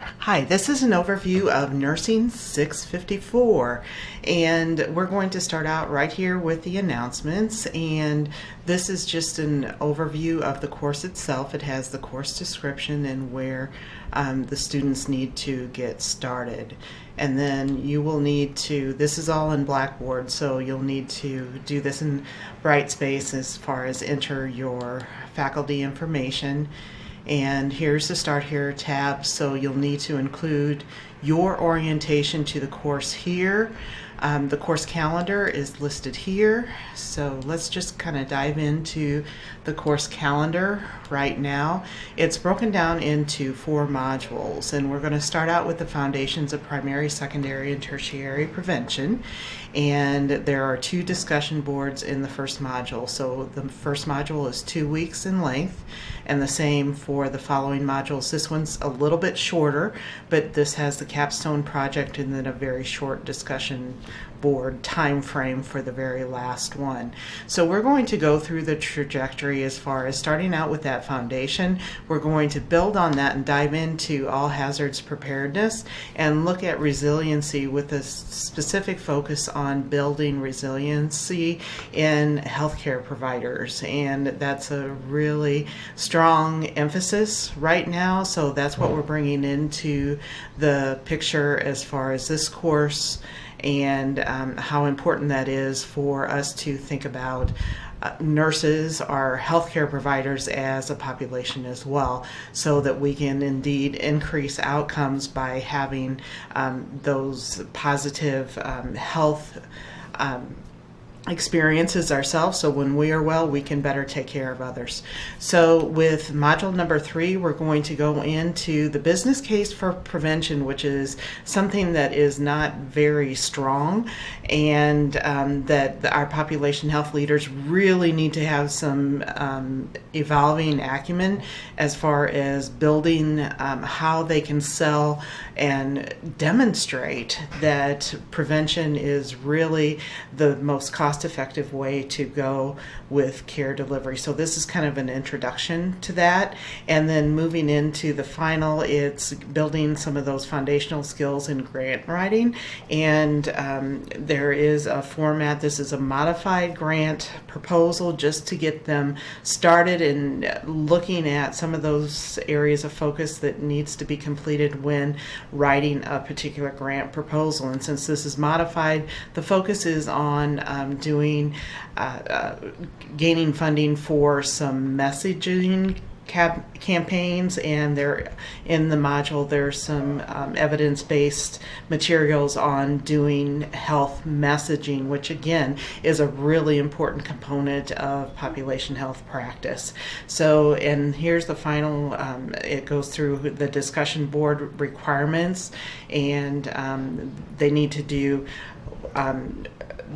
Hi, this is an overview of Nursing 654, and we're going to start out right here with the announcements. And this is just an overview of the course itself. It has the course description and where the students need to get started. And then you will need to, this is all in Blackboard, so you'll need to do this in Brightspace as far as enter your faculty information. And here's the Start Here tab, so you'll need to include your orientation to the course here. The course calendar is listed here, so let's just kind of dive into the course calendar right now. It's broken down into 4 modules, and we're going to start out with the foundations of primary, secondary, and tertiary prevention. And there are 2 discussion boards in the first module. So the first module is 2 weeks in length, and the same for the following modules. This one's a little bit shorter, but this has the capstone project and then a very short discussion board time frame for the very last one. So we're going to go through the trajectory as far as starting out with that foundation. We're going to build on that and dive into all hazards preparedness and look at resiliency with a specific focus on building resiliency in healthcare providers. And that's a really strong emphasis right now, so that's what we're bringing into the picture as far as this course, and how important that is for us to think about nurses, our healthcare providers as a population as well, so that we can indeed increase outcomes by having those positive health experiences ourselves, so when we are well we can better take care of others. So with module number 3, we're going to go into the business case for prevention, which is something that is not very strong, and that our population health leaders really need to have some evolving acumen as far as building how they can sell and demonstrate that prevention is really the most cost-effective way to go with care delivery. So this is kind of an introduction to that, and then moving into the final, it's building some of those foundational skills in grant writing. And there is a format. This is a modified grant proposal just to get them started in looking at some of those areas of focus that needs to be completed when writing a particular grant proposal. And since this is modified, the focus is on gaining funding for some messaging campaigns, and there in the module there's some evidence-based materials on doing health messaging, which again is a really important component of population health practice. So, and here's the final, it goes through the discussion board requirements, and they need to do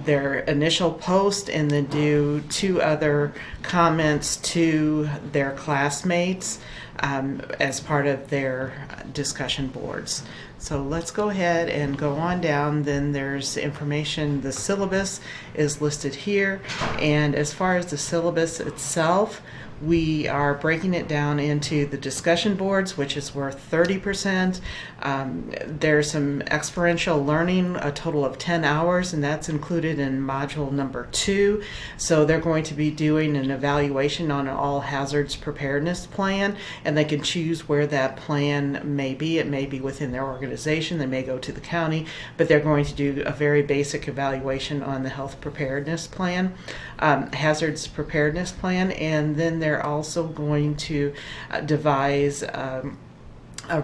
their initial post and then do 2 other comments to their classmates as part of their discussion boards. So let's go ahead and go on down. Then there's information. The syllabus is listed here, and as far as the syllabus itself, we are breaking it down into the discussion boards, which is worth 30%. There's some experiential learning, a total of 10 hours, and that's included in module number 2. So they're going to be doing an evaluation on an all hazards preparedness plan, and they can choose where that plan may be. It may be within their organization, they may go to the county, but they're going to do a very basic evaluation on the health preparedness plan, hazards preparedness plan, and then they're also going to devise a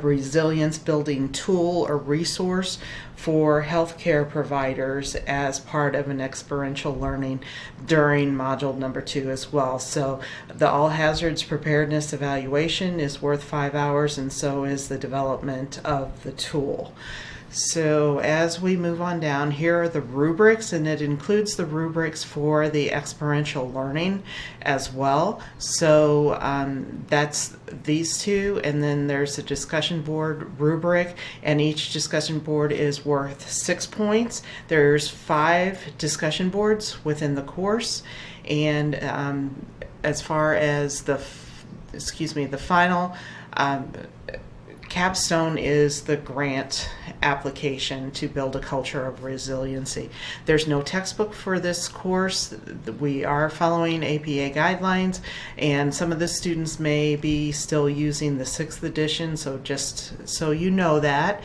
resilience building tool or resource for healthcare providers as part of an experiential learning during module number 2 as well. So the all hazards preparedness evaluation is worth 5 hours, and so is the development of the tool. So as we move on down, here are the rubrics, and it includes the rubrics for the experiential learning as well. So that's these 2, and then there's a discussion board rubric, and each discussion board is worth 6 points. There's 5 discussion boards within the course, and as far as the final capstone is the grant application to build a culture of resiliency. There's no textbook for this course. We are following APA guidelines, and some of the students may be still using the 6th edition, so just so you know that.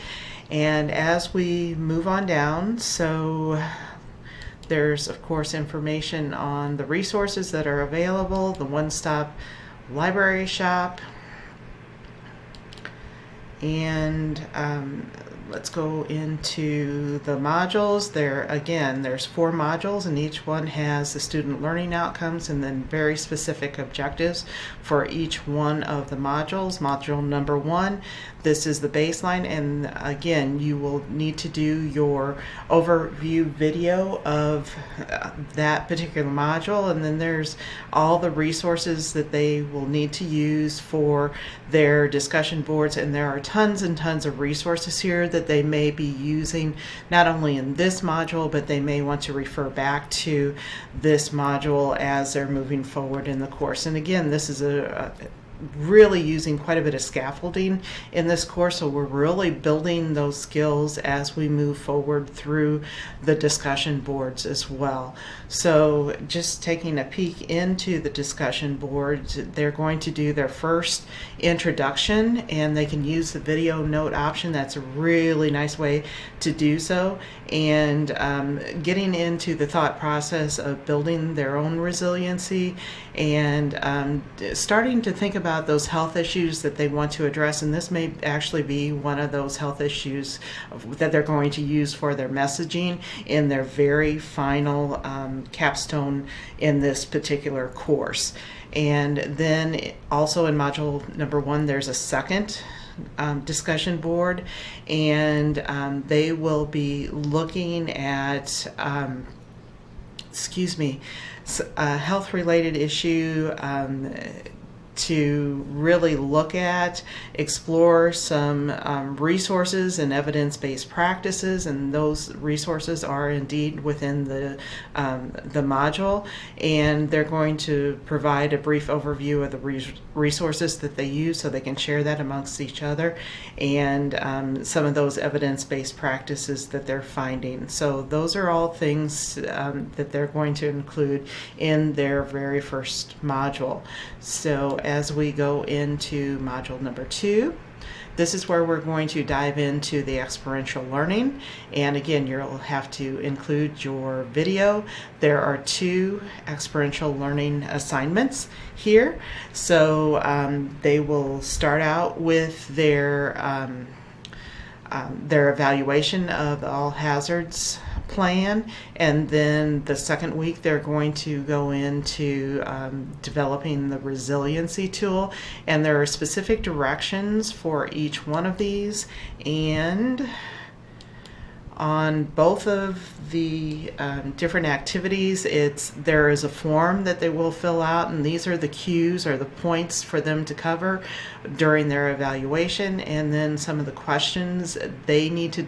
And as we move on down, so there's of course information on the resources that are available, the one-stop library shop, and let's go into the modules. There's 4 modules, and each one has the student learning outcomes and then very specific objectives for each one of the modules. Module number 1, this is the baseline, and again, you will need to do your overview video of that particular module, and then there's all the resources that they will need to use for their discussion boards, and there are tons and tons of resources here that they may be using not only in this module, but they may want to refer back to this module as they're moving forward in the course. And again, this is really using quite a bit of scaffolding in this course, so we're really building those skills as we move forward through the discussion boards as well. So just taking a peek into the discussion boards, they're going to do their first introduction, and they can use the video note option. That's a really nice way to do so, and getting into the thought process of building their own resiliency, and starting to think about those health issues that they want to address. And this may actually be one of those health issues that they're going to use for their messaging in their very final capstone in this particular course. And then also in module number 1, there's a second discussion board, and they will be looking at a health-related issue to really look at, explore some resources and evidence-based practices, and those resources are indeed within the module, and they're going to provide a brief overview of the resources that they use so they can share that amongst each other, and some of those evidence-based practices that they're finding. So those are all things that they're going to include in their very first module. So as we go into module number 2, this is where we're going to dive into the experiential learning. And again, you'll have to include your video. There are 2 experiential learning assignments here. So they will start out with their evaluation of the all hazards plan, and then the second week they're going to go into developing the resiliency tool, and there are specific directions for each one of these. And on both of the different activities, there is a form that they will fill out, and these are the cues or the points for them to cover during their evaluation, and then some of the questions they need to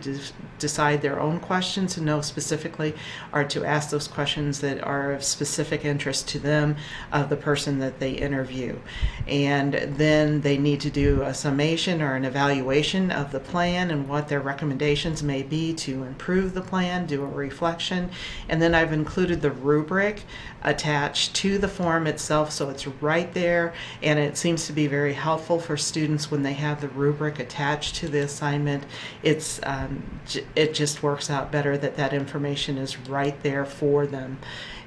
decide their own questions to know specifically, or to ask those questions that are of specific interest to them, of the person that they interview. And then they need to do a summation or an evaluation of the plan and what their recommendations may be to improve the plan, do a reflection, and then I've included the rubric attached to the form itself, so it's right there, and it seems to be very helpful for students when they have the rubric attached to the assignment. It just works out better that information is right there for them.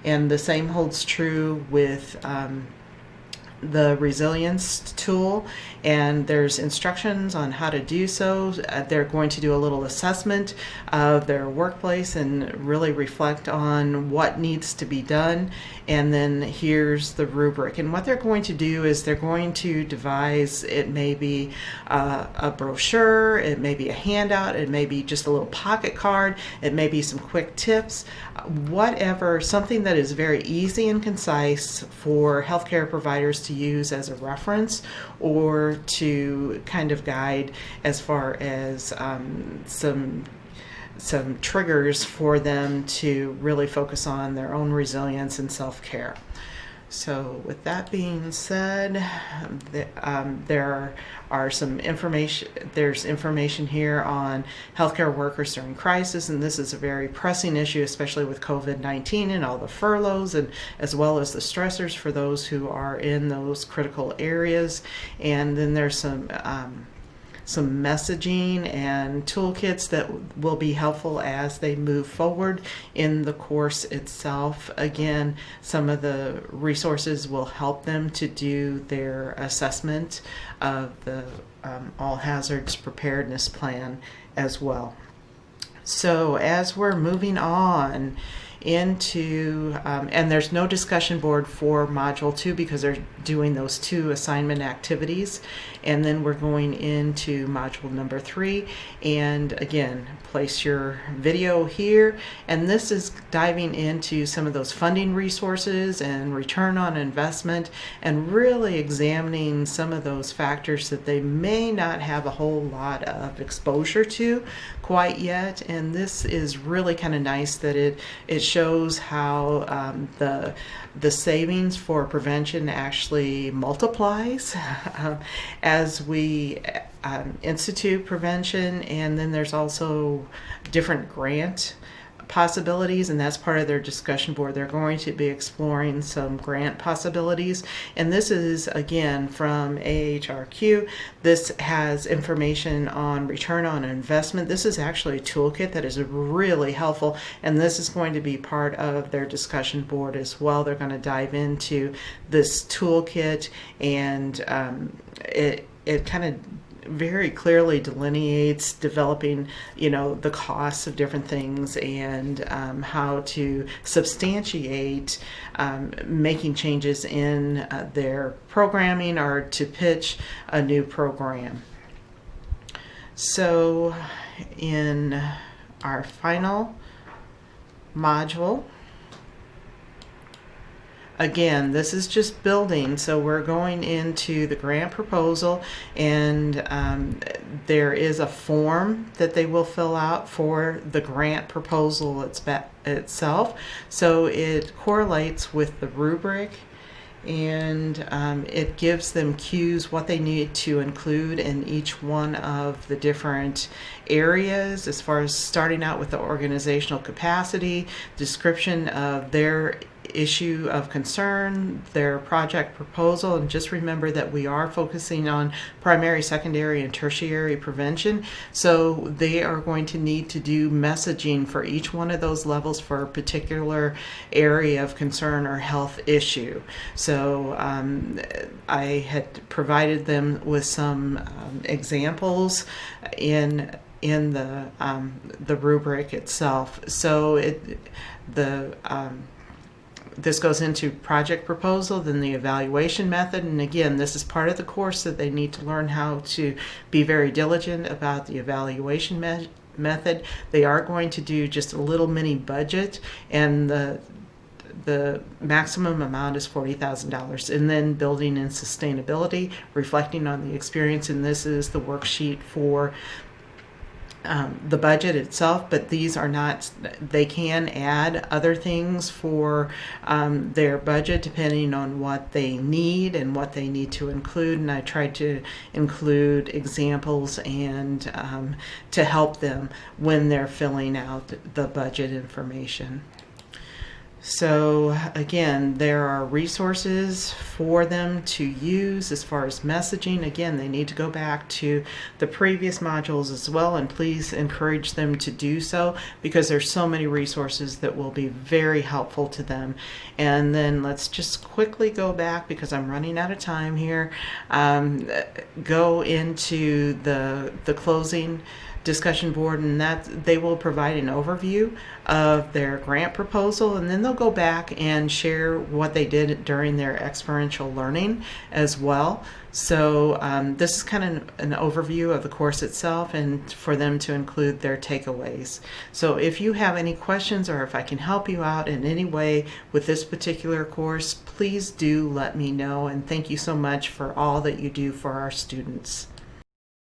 And the same holds true with the resilience tool, and there's instructions on how to do so. They're going to do a little assessment of their workplace and really reflect on what needs to be done, and then here's the rubric. And what they're going to do is they're going to devise, it may be a brochure, it may be a handout, it may be just a little pocket card, it may be some quick tips, whatever, something that is very easy and concise for healthcare providers to use as a reference, or to kind of guide as far as some triggers for them to really focus on their own resilience and self-care. So with that being said, there are some information. There's information here on healthcare workers during crisis, and this is a very pressing issue, especially with COVID-19 and all the furloughs, and as well as the stressors for those who are in those critical areas. And then there's some messaging and toolkits that will be helpful as they move forward in the course itself. Again, some of the resources will help them to do their assessment of the all hazards preparedness plan as well. So as we're moving on into, and there's no discussion board for Module 2 because they're doing those 2 assignment activities. And then we're going into Module number 3. And again, place your video here. And this is diving into some of those funding resources and return on investment, and really examining some of those factors that they may not have a whole lot of exposure to quite yet. And this is really kind of nice that it shows how the savings for prevention actually multiplies as we institute prevention. And then there's also different grant possibilities, and that's part of their discussion board. They're going to be exploring some grant possibilities, and this is again from AHRQ. This has information on return on investment. This is actually a toolkit that is really helpful, and this is going to be part of their discussion board as well. They're going to dive into this toolkit, and it kind of very clearly delineates developing, the costs of different things, and how to substantiate making changes in their programming or to pitch a new program. So in our final module, again, this is just building, so we're going into the grant proposal, and there is a form that they will fill out for the grant proposal itself. So it correlates with the rubric, and it gives them cues what they need to include in each one of the different areas, as far as starting out with the organizational capacity, description of their issue of concern, their project proposal, and just remember that we are focusing on primary, secondary, and tertiary prevention. So they are going to need to do messaging for each one of those levels for a particular area of concern or health issue. So I had provided them with some examples in the rubric itself. So this goes into project proposal, then the evaluation method, and again, this is part of the course that they need to learn how to be very diligent about the evaluation method. They are going to do just a little mini budget, and the maximum amount is $40,000. And then building in sustainability, reflecting on the experience, and this is the worksheet for the budget itself, but these are not, they can add other things for their budget depending on what they need and what they need to include. And I tried to include examples and to help them when they're filling out the budget information. So again, there are resources for them to use as far as messaging. Again, they need to go back to the previous modules as well, and please encourage them to do so, because there's so many resources that will be very helpful to them. And then let's just quickly go back, because I'm running out of time here, go into the closing discussion board, and that they will provide an overview of their grant proposal, and then they'll go back and share what they did during their experiential learning as well. So this is kind of an overview of the course itself, and for them to include their takeaways. So if you have any questions, or if I can help you out in any way with this particular course, please do let me know, and thank you so much for all that you do for our students.